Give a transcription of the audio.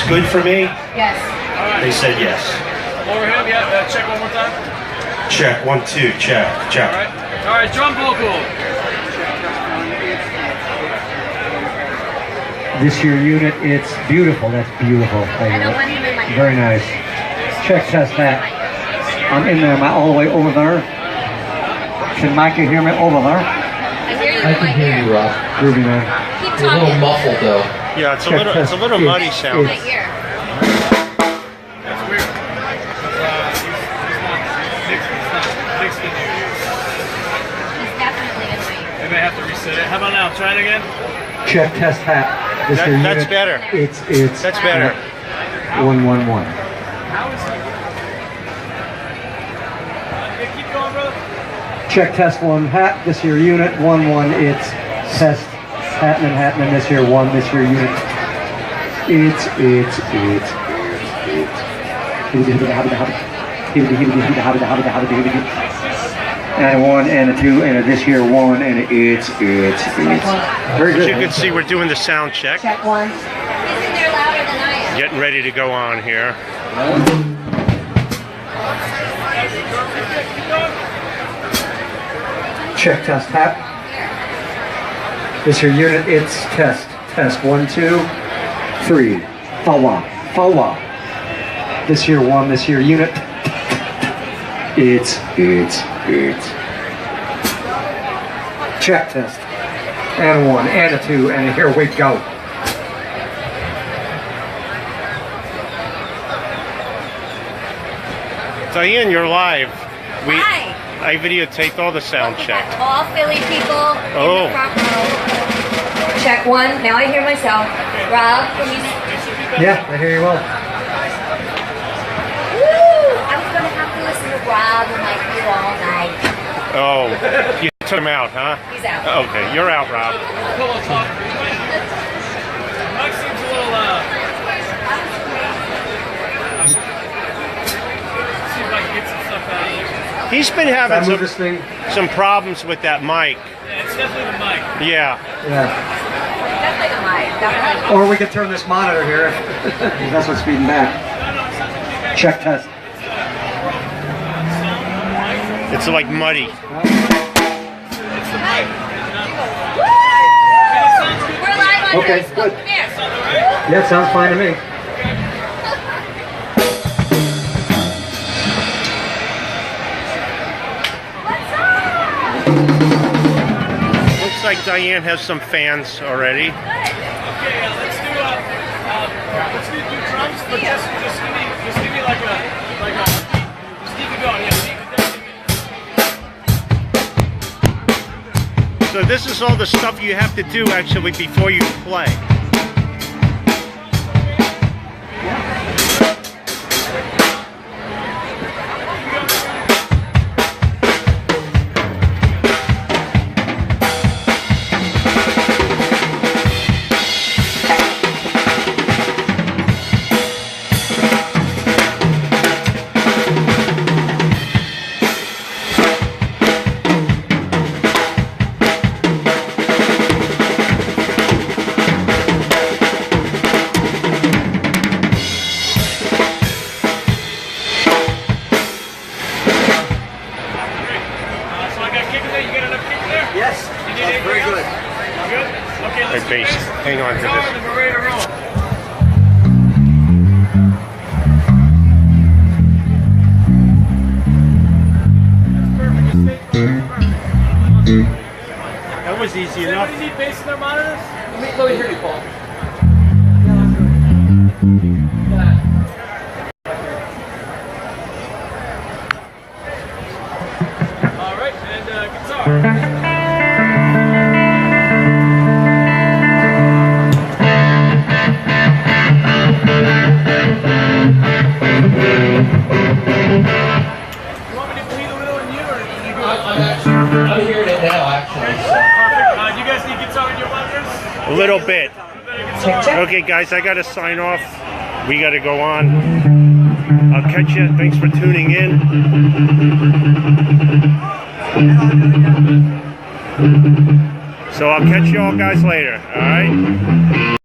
good for me? Yes. Alright. They said yes. Overhead, yeah, check one more time. Check, 1, 2, check. Alright, drum vocal. This your unit, it's beautiful. That's beautiful. I don't want him in my Very nice. Check, test that. I'm in there. Am I all the way over there? Can Micah hear me over there? I hear you. I can hear you, Rob. Groovy, man. Keep You're a little talking. muffled though. Yeah, it's Check, a little test. muddy sound. My ear. That's weird. He's not fixed in here. He's definitely in my ear. They may have to reset it. How about now? Try it again. Check, test that. This your That's unit. better. It's That's better. 111. How is he? Yeah, keep going, brother. Check, test 1 hat. This your unit. 1-1. It's test happening. This here 1. This your unit. It's. And a 1 and a 2 and a this here 1 and it's. Very As good. you can see, we're doing the sound check. Check 1. He's in there louder than I am. Getting ready to go on here. Check, test, hat. This your unit, it's test. Test 1, 2, 3. Fawa. This here 1, this here unit. It's. Check, test. And a 1, and a 2, and here we go. Diane, you're live. Hi. I videotaped all the sound We check. got all Philly people Oh. in the front row. Check 1. Now I hear myself. Rob, can you... Yeah, I hear you well. Woo! I was going to have to listen to Rob and like you all night. Oh, you took him out, huh? He's out. Okay, you're out, Rob. Pillow talk. Mike seems a little, seems like he gets some stuff out of you. He's been Can I having move this thing? some problems with that mic. Yeah, it's definitely the mic. Yeah. Yeah. Definitely the mic. Definitely. Or we could turn this monitor here. That's what's feeding back. Check, test. It's like muddy. We're live on Okay, Facebook. good. Come here. Yeah, sounds fine to me. What's up? Looks like Diane has some fans already. Okay, let's do drums, but just give me like a, just keep it going, yeah. So this is all the stuff you have to do actually before you play. So I got kick there, you got enough kick there? Yes, You need anything very else? good. Good? Okay, let's Hey, bass, hang on to go this. and we're ready to roll. That was easy Does enough. anybody need bass in their monitors? Let me hear you, Paul. All right, and guitar. You want me to bleed a little in you, or can you go? I'm hearing it now, actually. Perfect. Do you guys need guitar in your monitors? A little bit. Guitar. Okay, guys, I gotta sign off. We gotta go on. I'll catch you. Thanks for tuning in. So I'll catch you all guys later. All right.